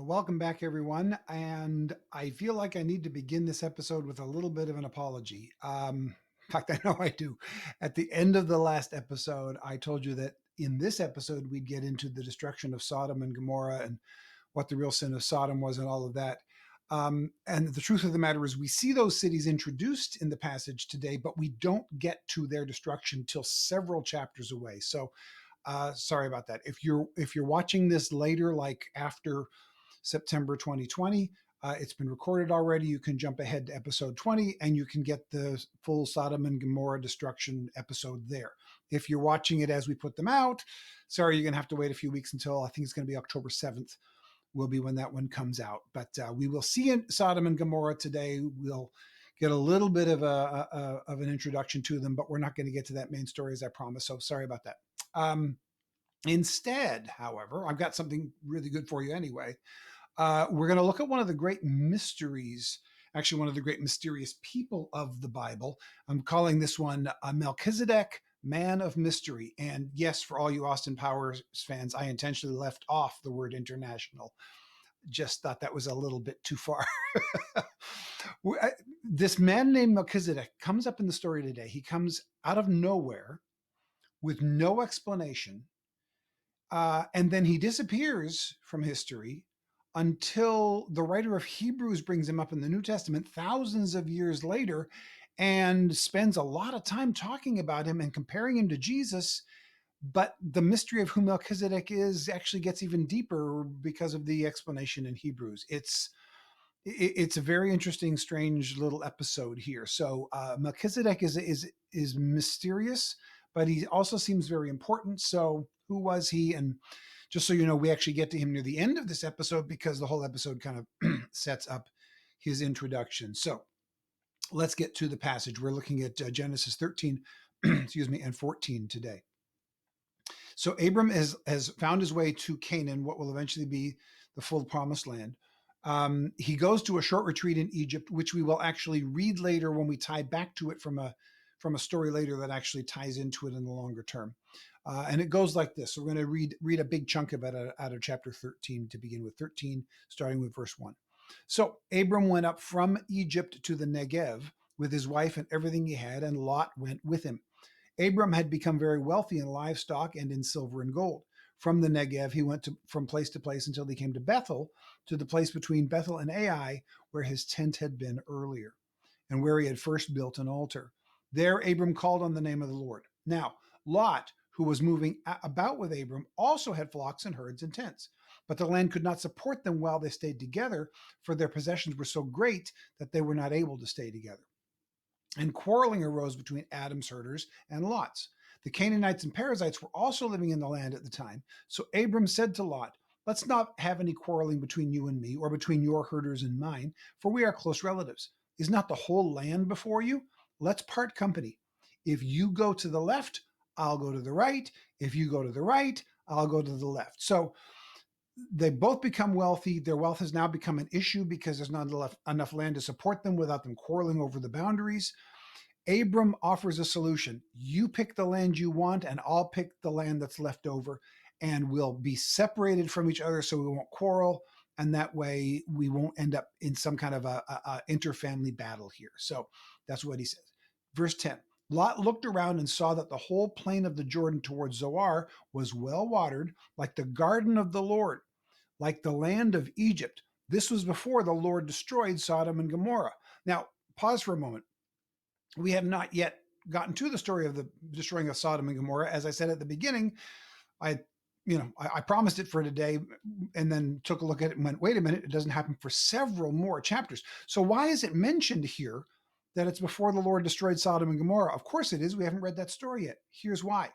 Welcome back, everyone. And I feel like I need to begin this episode with a little bit of an apology. In fact, I know I do. At the end of the last episode, I told you that in this episode, we'd get into the destruction of Sodom and Gomorrah and what the real sin of Sodom was and all of that. And the truth of the matter is, we see those cities introduced in the passage today, but we don't get to their destruction till several chapters away. So, sorry about that. If you're watching this later, like after September 2020. It's been recorded already. You can jump ahead to episode 20 and you can get the full Sodom and Gomorrah destruction episode there. If you're watching it as we put them out, sorry, you're going to have to wait a few weeks until I think it's going to be October 7th will be when that one comes out. But we will see in Sodom and Gomorrah today. We'll get a little bit of an introduction to them, but we're not going to get to that main story as I promised. So sorry about that. Instead, however, I've got something really good for you anyway. We're going to look at one of the great mysteries, actually, one of the great mysterious people of the Bible. I'm calling this one Melchizedek, Man of Mystery. And yes, for all you Austin Powers fans, I intentionally left off the word international. Just thought that was a little bit too far. This man named Melchizedek comes up in the story today. He comes out of nowhere with no explanation. And then he disappears from history until the writer of Hebrews brings him up in the New Testament thousands of years later and spends a lot of time talking about him and comparing him to Jesus. But the mystery of who Melchizedek is actually gets even deeper because of the explanation in Hebrews. It's a very interesting, strange little episode here. So Melchizedek is mysterious, but he also seems very important. So who was he? And just so you know, we actually get to him near the end of this episode because the whole episode kind of sets up his introduction. So let's get to the passage. We're looking at Genesis 13, excuse me, and 14 today. So Abram has found his way to Canaan, what will eventually be the full promised land. He goes to a short retreat in Egypt, which we will actually read later when we tie back to it from a story later that actually ties into it in the longer term. And it goes like this. So we're going to read a big chunk of it out of chapter 13 to begin with, 13, starting with verse 1. So Abram went up from Egypt to the Negev with his wife and everything he had, and Lot went with him. Abram had become very wealthy in livestock and in silver and gold. From the Negev, he went from place to place until he came to Bethel, to the place between Bethel and Ai, where his tent had been earlier, and where he had first built an altar. There Abram called on the name of the Lord. Now, Lot, who was moving about with Abram, also had flocks and herds and tents. But the land could not support them while they stayed together, for their possessions were so great that they were not able to stay together. And quarreling arose between Adam's herders and Lot's. The Canaanites and Perizzites were also living in the land at the time. So Abram said to Lot, "Let's not have any quarreling between you and me, or between your herders and mine, for we are close relatives. Is not the whole land before you? Let's part company. If you go to the left, I'll go to the right. If you go to the right, I'll go to the left." So they both become wealthy. Their wealth has now become an issue because there's not enough land to support them without them quarreling over the boundaries. Abram offers a solution. You pick the land you want, and I'll pick the land that's left over, and we'll be separated from each other so we won't quarrel. And that way we won't end up in some kind of a interfamily battle here. So that's what he says. Verse 10. Lot looked around and saw that the whole plain of the Jordan towards Zoar was well watered, like the garden of the Lord, like the land of Egypt. This was before the Lord destroyed Sodom and Gomorrah. Now, pause for a moment. We have not yet gotten to the story of the destroying of Sodom and Gomorrah. As I said at the beginning, I promised it for today and then took a look at it and went, wait a minute, it doesn't happen for several more chapters. So why is it mentioned here that it's before the Lord destroyed Sodom and Gomorrah? Of course it is. We haven't read that story yet. Here's why.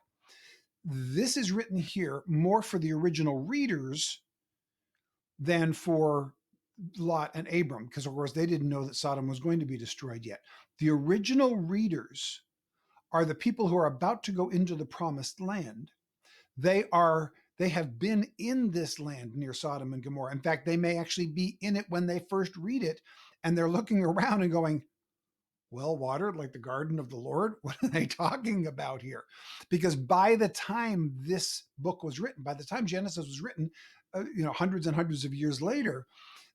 This is written here more for the original readers than for Lot and Abram, because of course they didn't know that Sodom was going to be destroyed yet. The original readers are the people who are about to go into the promised land. They have been in this land near Sodom and Gomorrah. In fact, they may actually be in it when they first read it, and they're looking around and going, well watered, like the garden of the Lord? What are they talking about here? Because by the time this book was written, by the time Genesis was written, hundreds and hundreds of years later,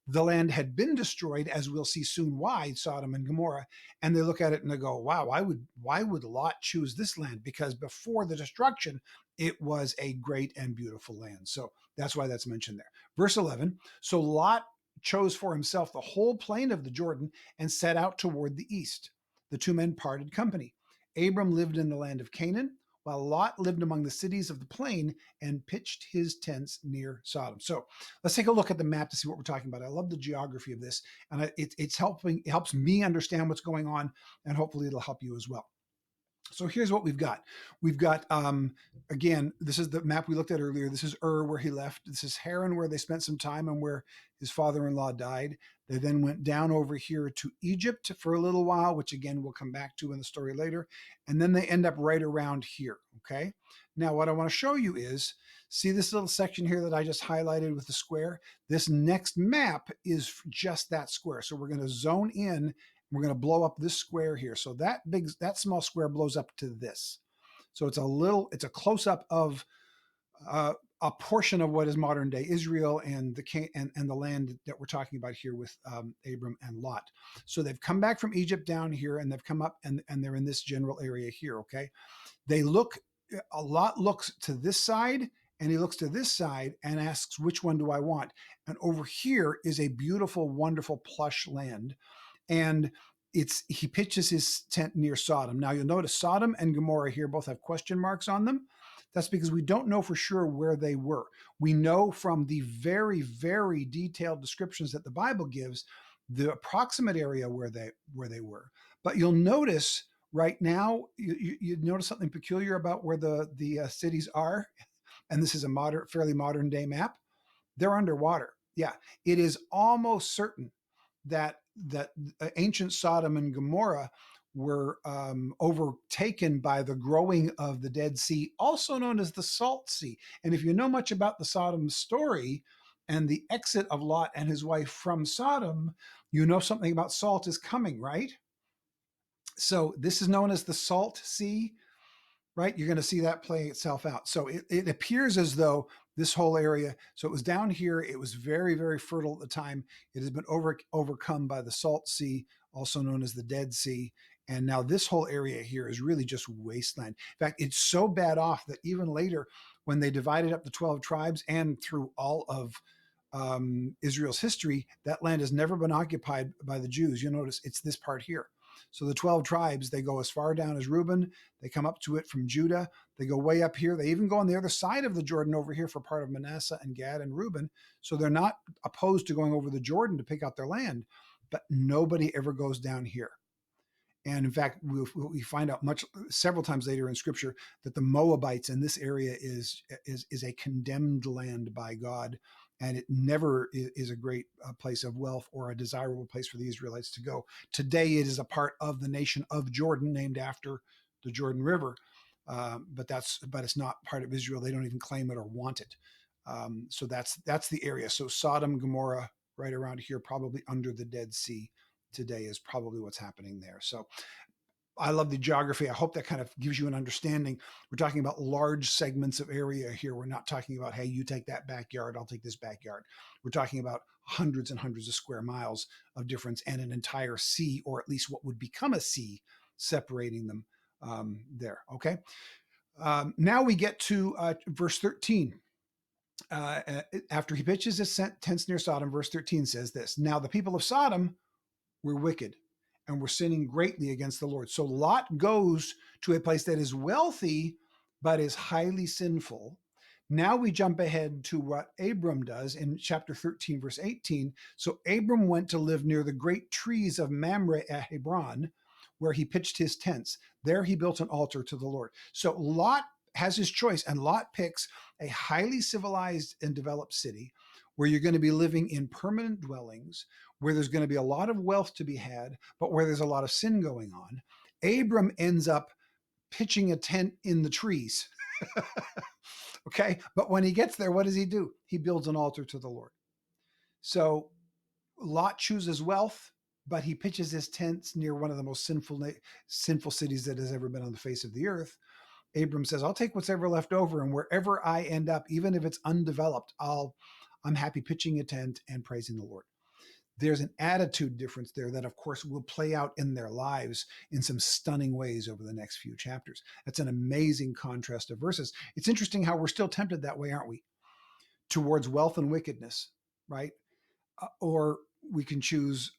the land had been destroyed, as we'll see soon why, Sodom and Gomorrah. And they look at it and they go, wow, why would Lot choose this land? Because before the destruction, it was a great and beautiful land. So that's why that's mentioned there. Verse 11, so Lot chose for himself the whole plain of the Jordan and set out toward the east. The two men parted company. Abram lived in the land of Canaan, while Lot lived among the cities of the plain and pitched his tents near Sodom. So let's take a look at the map to see what we're talking about. I love the geography of this, and it helps me understand what's going on, and hopefully it'll help you as well. So here's what we've got. We've got, again, this is the map we looked at earlier. This is where he left. This is Haran, where they spent some time and where his father-in-law died. They then went down over here to Egypt for a little while, which again, we'll come back to in the story later. And then they end up right around here, okay? Now, what I want to show you is, see this little section here that I just highlighted with the square? This next map is just that square. So we're going to zone in. We're going to blow up this square here. So that small square blows up to this. So it's a close up of a portion of what is modern day Israel and the land that we're talking about here with Abram and Lot. So they've come back from Egypt down here, and they've come up and they're in this general area here. Okay, Lot looks to this side and he looks to this side and asks, which one do I want? And over here is a beautiful, wonderful plush land. And he pitches his tent near Sodom. Now you'll notice Sodom and Gomorrah here both have question marks on them. That's because we don't know for sure where they were. We know from the very, very detailed descriptions that the Bible gives the approximate area where they were. But you'll notice right now, you notice something peculiar about where the cities are, and this is a fairly modern day map. They're underwater. Yeah, it is almost certain that ancient Sodom and Gomorrah were overtaken by the growing of the Dead Sea, also known as the Salt Sea. And if you know much about the Sodom story and the exit of Lot and his wife from Sodom, you know something about salt is coming, right? So this is known as the Salt Sea, right? You're going to see that playing itself out. So it appears as though this whole area, so it was down here, it was very, very fertile at the time. It has been overcome by the Salt Sea, also known as the Dead Sea. And now this whole area here is really just wasteland. In fact, it's so bad off that even later, when they divided up the 12 tribes and through all of Israel's history, that land has never been occupied by the Jews. You'll notice it's this part here. So the 12 tribes, they go as far down as Reuben. They come up to it from Judah. They go way up here. They even go on the other side of the Jordan over here for part of Manasseh and Gad and Reuben. So they're not opposed to going over the Jordan to pick out their land, but nobody ever goes down here. And in fact, we find out several times later in Scripture that the Moabites in this area is a condemned land by God, and it never is a great place of wealth or a desirable place for the Israelites to go. Today, it is a part of the nation of Jordan, named after the Jordan River, but it's not part of Israel. They don't even claim it or want it. So that's the area. So Sodom, Gomorrah, right around here, probably under the Dead Sea today, is probably what's happening there. So I love the geography. I hope that kind of gives you an understanding. We're talking about large segments of area here. We're not talking about, hey, you take that backyard, I'll take this backyard. We're talking about hundreds and hundreds of square miles of difference and an entire sea, or at least what would become a sea, separating them there. Okay. Now we get to verse 13. After he pitches his tents near Sodom, verse 13 says this: Now the people of Sodom were wicked and were sinning greatly against the Lord. So Lot goes to a place that is wealthy, but is highly sinful. Now we jump ahead to what Abram does in chapter 13, verse 18. So Abram went to live near the great trees of Mamre at Hebron, where he pitched his tents. There he built an altar to the Lord. So Lot has his choice, and Lot picks a highly civilized and developed city where you're going to be living in permanent dwellings, where there's going to be a lot of wealth to be had, but where there's a lot of sin going on. Abram ends up pitching a tent in the trees. Okay. But when he gets there, what does he do? He builds an altar to the Lord. So Lot chooses wealth, but he pitches his tents near one of the most sinful cities that has ever been on the face of the earth. Abram says, I'll take what's ever left over, and wherever I end up, even if it's undeveloped, I'll I'm happy pitching a tent and praising the Lord. There's an attitude difference there that, of course, will play out in their lives in some stunning ways over the next few chapters. That's an amazing contrast of verses. It's interesting how we're still tempted that way, aren't we? Towards wealth and wickedness, right? Or we can choose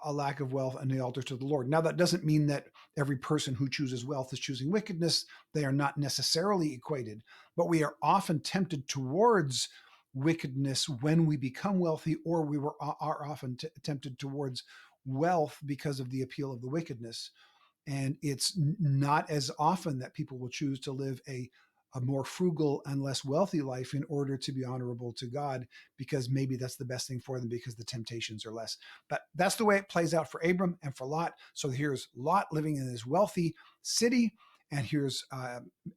a lack of wealth and the altar to the Lord. Now, that doesn't mean that every person who chooses wealth is choosing wickedness. They are not necessarily equated, but we are often tempted towards wickedness when we become wealthy, or are often tempted towards wealth because of the appeal of the wickedness. And it's not as often that people will choose to live a more frugal and less wealthy life in order to be honorable to God, because maybe that's the best thing for them because the temptations are less. But that's the way it plays out for Abram and for Lot. So here's Lot living in this wealthy city, and here's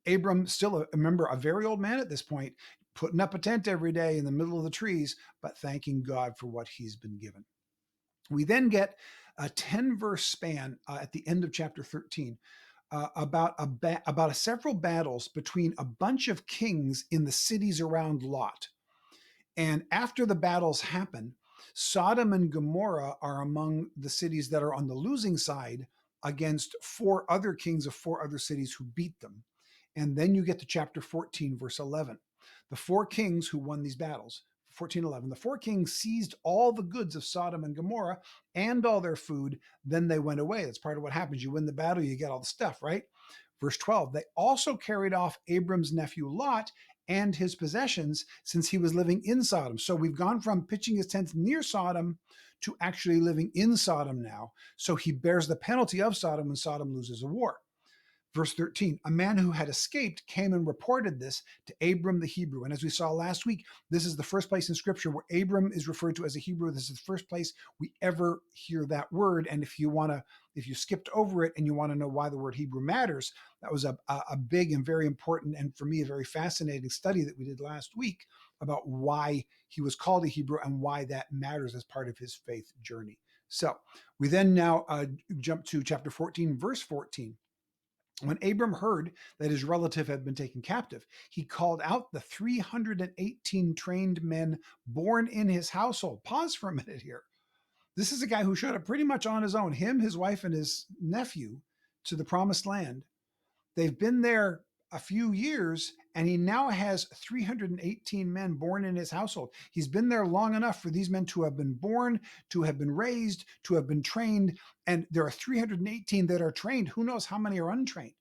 Abram, still remember, a very old man at this point, putting up a tent every day in the middle of the trees, but thanking God for what he's been given. We then get a 10-verse span at the end of chapter 13 about several battles between a bunch of kings in the cities around Lot. And after the battles happen, Sodom and Gomorrah are among the cities that are on the losing side against four other kings of four other cities who beat them. And then you get to chapter 14, verse 11. The four kings who won these battles, 14:11, the four kings seized all the goods of Sodom and Gomorrah and all their food. Then they went away. That's part of what happens. You win the battle, you get all the stuff, right? Verse 12, they also carried off Abram's nephew Lot and his possessions, since he was living in Sodom. So we've gone from pitching his tent near Sodom to actually living in Sodom now. So he bears the penalty of Sodom when Sodom loses a war. Verse 13, a man who had escaped came and reported this to Abram the Hebrew. And as we saw last week, this is the first place in scripture where Abram is referred to as a Hebrew. This is the first place we ever hear that word. And if you skipped over it and you want to know why the word Hebrew matters, that was a big and very important, and for me, a very fascinating study that we did last week about why he was called a Hebrew and why that matters as part of his faith journey. So we then now jump to chapter 14, verse 14. When Abram heard that his relative had been taken captive, he called out the 318 trained men born in his household. Pause for a minute here. This is a guy who showed up pretty much on his own, him, his wife, and his nephew, to the promised land. They've been there a few years, and he now has 318 men born in his household. He's been there long enough for these men to have been born, to have been raised, to have been trained. And there are 318 that are trained. Who knows how many are untrained?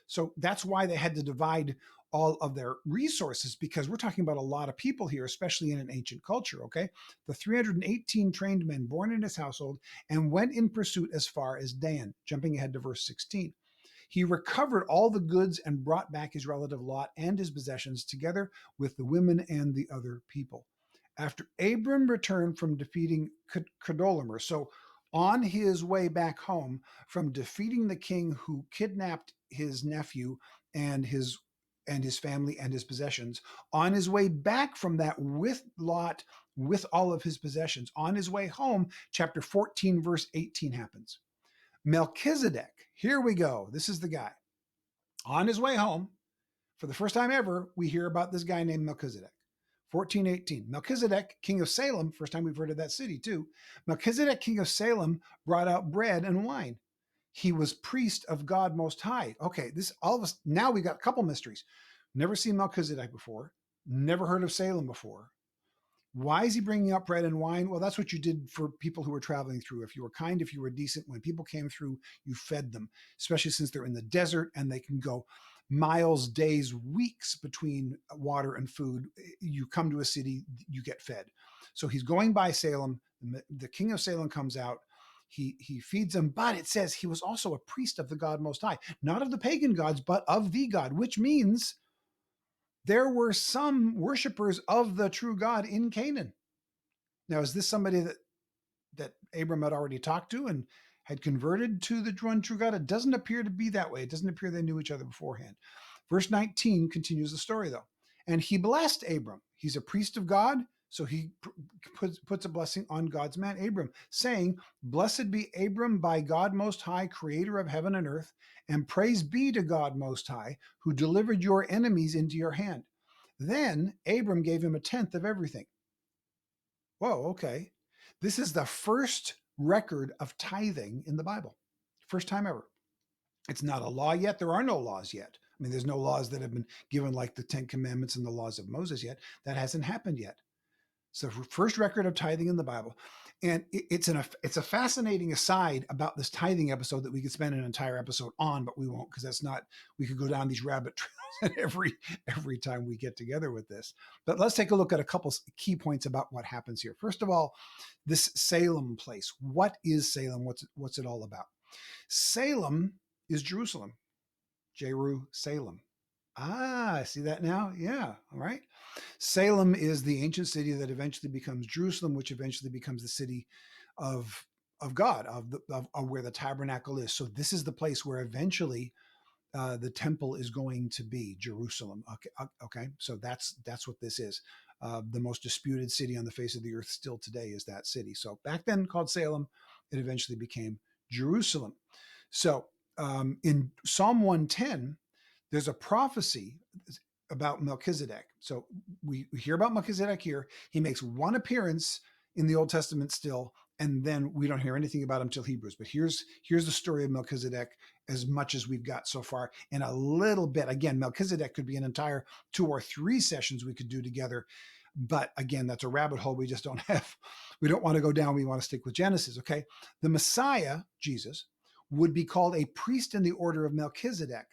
So that's why they had to divide all of their resources, because we're talking about a lot of people here, especially in an ancient culture. Okay. The 318 trained men born in his household and went in pursuit as far as Dan. Jumping ahead to verse 16. He recovered all the goods and brought back his relative Lot and his possessions, together with the women and the other people. After Abram returned from defeating Chedorlaomer, so on his way back home from defeating the king who kidnapped his nephew and his family and his possessions, on his way back from that with Lot, with all of his possessions, on his way home, chapter 14, verse 18 happens. Melchizedek, here we go. This is the guy. On his way home, for the first time ever, we hear about this guy named Melchizedek. 14:18. Melchizedek, king of Salem, first time we've heard of that city too. Melchizedek, king of Salem, brought out bread and wine. He was priest of God Most High. Okay, this all of us, now we got a couple mysteries. Never seen Melchizedek before, never heard of Salem before. Why is he bringing up bread and wine? Well, that's what you did for people who were traveling through. If you were kind, if you were decent, when people came through, you fed them, especially since they're in the desert and they can go miles, days, weeks between water and food. You come to a city, you get fed. So he's going by Salem. The king of Salem comes out. He feeds them, but it says he was also a priest of the God Most High, not of the pagan gods, but of the God, which means there were some worshipers of the true God in Canaan. Now, is this somebody that Abram had already talked to and had converted to the one true God? It doesn't appear to be that way. It doesn't appear they knew each other beforehand. Verse 19 continues the story, though. And he blessed Abram. He's a priest of God, so he puts a blessing on God's man, Abram, saying, "Blessed be Abram by God Most High, creator of heaven and earth, and praise be to God Most High, who delivered your enemies into your hand." Then Abram gave him a tenth of everything. Whoa, okay. This is the first record of tithing in the Bible. First time ever. It's not a law yet. There are no laws yet. I mean, there's no laws that have been given like the Ten Commandments and the laws of Moses yet. That hasn't happened yet. So first record of tithing in the Bible, and it's a fascinating aside about this tithing episode that we could spend an entire episode on, but we won't because that's not. We could go down these rabbit trails every time we get together with this. But let's take a look at a couple key points about what happens here. First of all, this Salem place. What is Salem? What's it all about? Salem is Jerusalem. Jerusalem. Ah, see that now? Yeah. All right. Salem is the ancient city that eventually becomes Jerusalem, which eventually becomes the city of God, of where the tabernacle is. So this is the place where eventually the temple is going to be, Jerusalem. Okay, okay. So that's what this is. The most disputed city on the face of the earth still today is that city. So back then called Salem, it eventually became Jerusalem. So in Psalm 110, there's a prophecy about Melchizedek. So we hear about Melchizedek here. He makes one appearance in the Old Testament still, and then we don't hear anything about him till Hebrews. But here's the story of Melchizedek as much as we've got so far in a little bit. Again, Melchizedek could be an entire 2 or 3 sessions we could do together. But again, that's a rabbit hole we just don't have. We don't want to go down. We want to stick with Genesis, okay? The Messiah, Jesus, would be called a priest in the order of Melchizedek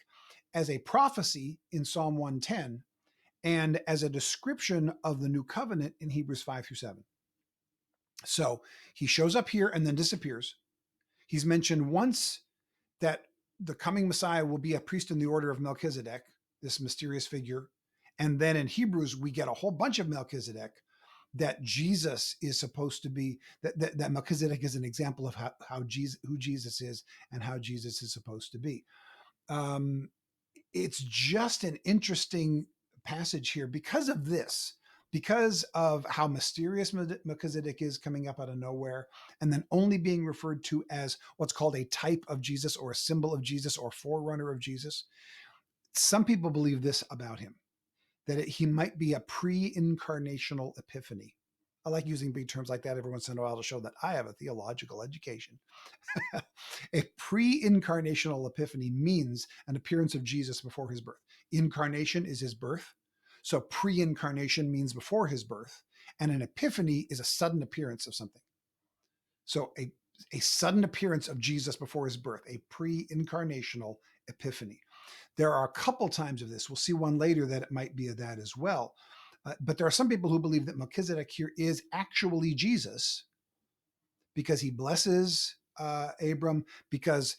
as a prophecy in Psalm 110 and as a description of the new covenant in Hebrews 5 through 7. So he shows up here and then disappears. He's mentioned once that the coming Messiah will be a priest in the order of Melchizedek, this mysterious figure. And then in Hebrews, we get a whole bunch of Melchizedek that Jesus is supposed to be, that Melchizedek is an example of how Jesus, who Jesus is and how Jesus is supposed to be. It's just an interesting passage here because of this, because of how mysterious Melchizedek is coming up out of nowhere, and then only being referred to as what's called a type of Jesus or a symbol of Jesus or forerunner of Jesus. Some people believe this about him, that he might be a pre-incarnational epiphany. I like using big terms like that every once in a while to show that I have a theological education. A pre-incarnational epiphany means an appearance of Jesus before his birth. Incarnation is his birth. So pre-incarnation means before his birth. And an epiphany is a sudden appearance of something. So a sudden appearance of Jesus before his birth, a pre-incarnational epiphany. There are a couple times of this. We'll see one later that it might be of that as well. But there are some people who believe that Melchizedek here is actually Jesus because he blesses Abram, because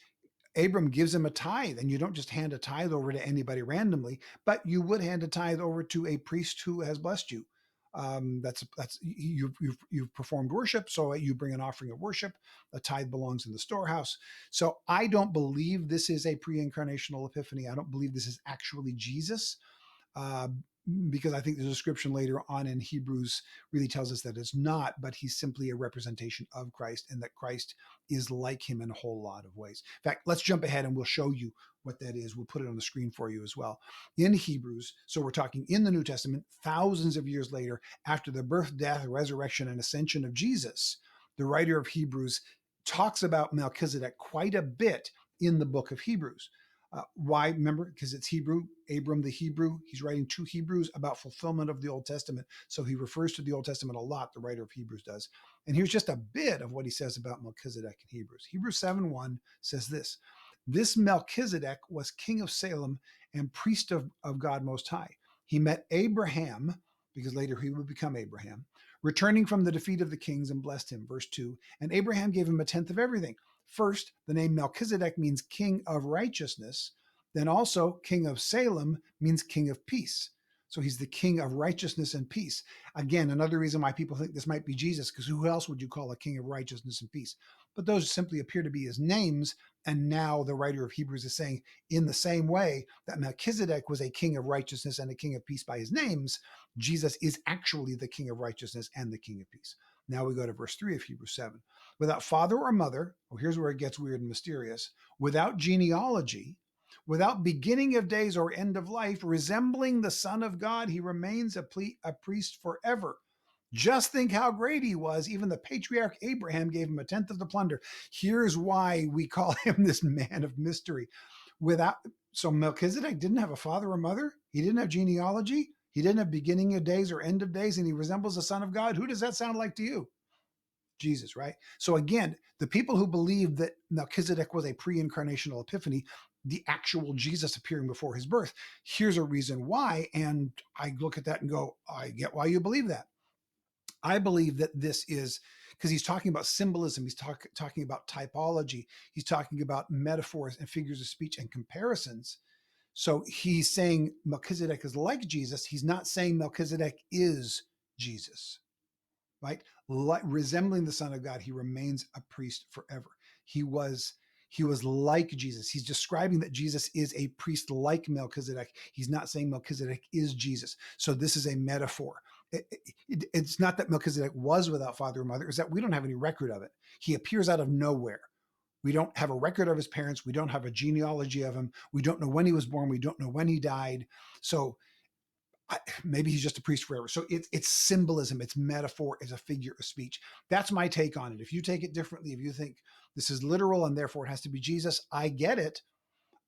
Abram gives him a tithe, and you don't just hand a tithe over to anybody randomly, but you would hand a tithe over to a priest who has blessed you. That's you've performed worship, so you bring an offering of worship. A tithe belongs in the storehouse. So I don't believe this is a pre-incarnational epiphany. I don't believe this is actually Jesus. Uh, because I think the description later on in Hebrews really tells us that it's not, but he's simply a representation of Christ and that Christ is like him in a whole lot of ways. In fact, let's jump ahead and we'll show you what that is. We'll put it on the screen for you as well. In Hebrews, so we're talking in the New Testament, thousands of years later, after the birth, death, resurrection, and ascension of Jesus, the writer of Hebrews talks about Melchizedek quite a bit in the book of Hebrews. Why? Remember, because it's Hebrew, Abram the Hebrew. He's writing to Hebrews about fulfillment of the Old Testament. So he refers to the Old Testament a lot, the writer of Hebrews does. And here's just a bit of what he says about Melchizedek in Hebrews. Hebrews 7:1 says this Melchizedek was king of Salem and priest of God Most High. He met Abraham, because later he would become Abraham, returning from the defeat of the kings and blessed him. Verse 2, and Abraham gave him a tenth of everything. First, the name Melchizedek means king of righteousness. Then also, king of Salem means king of peace. So he's the king of righteousness and peace. Again, another reason why people think this might be Jesus, because who else would you call a king of righteousness and peace? But those simply appear to be his names. And now the writer of Hebrews is saying, in the same way that Melchizedek was a king of righteousness and a king of peace by his names, Jesus is actually the king of righteousness and the king of peace. Now we go to verse 3 of Hebrews 7. Without father or mother, here's where it gets weird and mysterious, without genealogy, without beginning of days or end of life, resembling the Son of God, he remains a priest forever. Just think how great he was. Even the patriarch Abraham gave him a tenth of the plunder. Here's why we call him this man of mystery. Without So Melchizedek didn't have a father or mother. He didn't have genealogy. He didn't have beginning of days or end of days, and he resembles the Son of God. Who does that sound like to you? Jesus, right? So again, the people who believe that Melchizedek was a pre-incarnational epiphany, the actual Jesus appearing before his birth, here's a reason why. And I look at that and go, I get why you believe that. I believe that this is because he's talking about symbolism, he's talking about typology, he's talking about metaphors and figures of speech and comparisons. So he's saying Melchizedek is like Jesus. He's not saying Melchizedek is Jesus, right? Like, resembling the Son of God, he remains a priest forever. He was he was like Jesus. He's describing that Jesus is a priest like Melchizedek. He's not saying Melchizedek is Jesus. So this is a metaphor. It's not that Melchizedek was without father or mother. It's that we don't have any record of it. He appears out of nowhere. We don't have a record of his parents. We don't have a genealogy of him. We don't know when he was born. We don't know when he died. So maybe he's just a priest forever. So it's symbolism, it's metaphor, it's a figure of speech. That's my take on it. If you take it differently, if you think this is literal and therefore it has to be Jesus, I get it.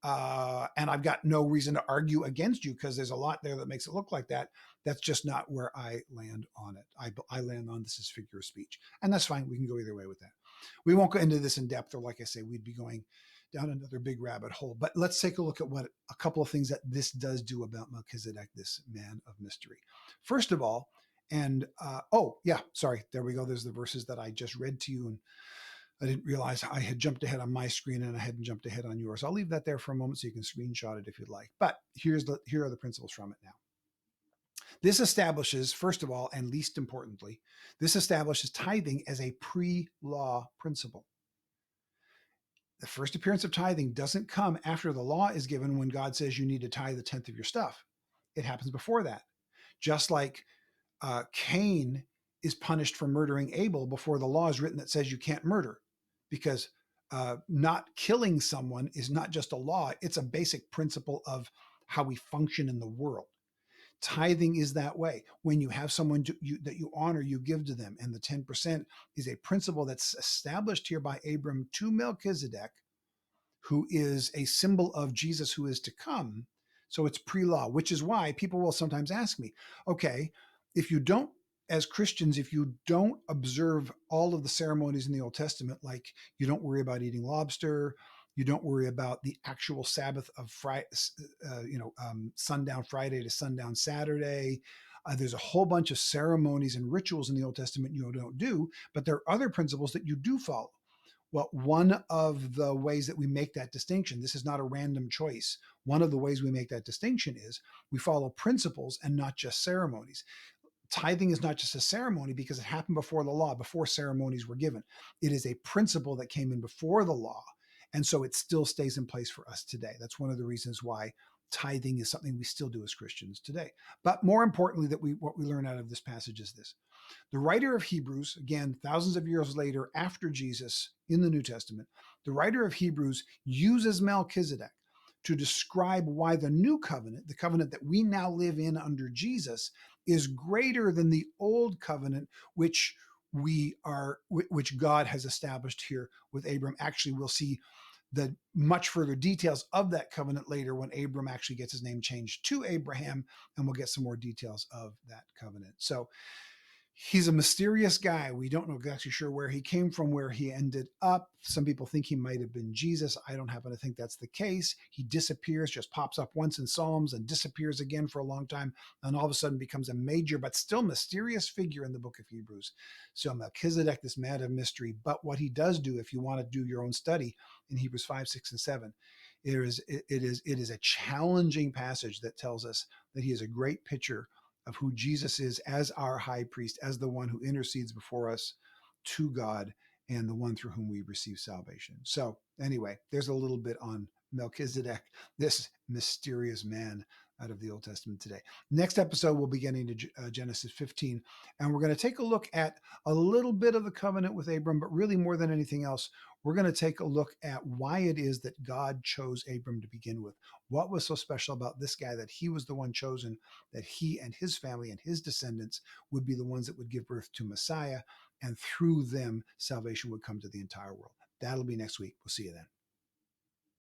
And I've got no reason to argue against you because there's a lot there that makes it look like that. That's just not where I land on it. I land on this as figure of speech. And that's fine. We can go either way with that. We won't go into this in depth, or like I say, we'd be going down another big rabbit hole. But let's take a look at what a couple of things that this does do about Melchizedek, this man of mystery. First of all, and oh, yeah, sorry, there we go. There's the verses that I just read to you. And I didn't realize I had jumped ahead on my screen and I hadn't jumped ahead on yours. I'll leave that there for a moment so you can screenshot it if you'd like. But here are the principles from it now. This establishes, first of all, and least importantly, this establishes tithing as a pre-law principle. The first appearance of tithing doesn't come after the law is given when God says you need to tithe a tenth of your stuff. It happens before that. Just like Cain is punished for murdering Abel before the law is written that says you can't murder, because not killing someone is not just a law, it's a basic principle of how we function in the world. Tithing is that way. When you have someone that you honor, you give to them. And the 10% is a principle that's established here by Abram to Melchizedek, who is a symbol of Jesus who is to come. So it's pre-law, which is why people will sometimes ask me, okay, if you don't, as Christians, if you don't observe all of the ceremonies in the Old Testament, like you don't worry about eating lobster, you don't worry about the actual Sabbath of Friday, sundown Friday to sundown Saturday. There's a whole bunch of ceremonies and rituals in the Old Testament you don't do, but there are other principles that you do follow. Well, one of the ways that we make that distinction, this is not a random choice. One of the ways we make that distinction is we follow principles and not just ceremonies. Tithing is not just a ceremony because it happened before the law, before ceremonies were given. It is a principle that came in before the law. And so it still stays in place for us today. That's one of the reasons why tithing is something we still do as Christians today. But more importantly, what we learn out of this passage is this. The writer of Hebrews, again, thousands of years later after Jesus in the New Testament, the writer of Hebrews uses Melchizedek to describe why the new covenant, the covenant that we now live in under Jesus, is greater than the old covenant, which God has established here with Abram. Actually, we'll see the much further details of that covenant later when Abram actually gets his name changed to Abraham, and we'll get some more details of that covenant. So he's a mysterious guy. We don't know exactly sure where he came from, where he ended up. Some people think he might have been Jesus. I don't happen to think that's the case. He disappears, just pops up once in Psalms and disappears again for a long time, and all of a sudden becomes a major but still mysterious figure in the book of Hebrews. So Melchizedek, this man of mystery, but what he does do, if you want to do your own study in Hebrews 5, 6, and 7, it is a challenging passage that tells us that he is a great picture of who Jesus is as our high priest, as the one who intercedes before us to God and the one through whom we receive salvation. So anyway, there's a little bit on Melchizedek, this mysterious man out of the Old Testament today. Next episode, we'll be getting to Genesis 15, and we're going to take a look at a little bit of the covenant with Abram, but really more than anything else, we're going to take a look at why it is that God chose Abram to begin with. What was so special about this guy that he was the one chosen, that he and his family and his descendants would be the ones that would give birth to Messiah, and through them, salvation would come to the entire world. That'll be next week. We'll see you then.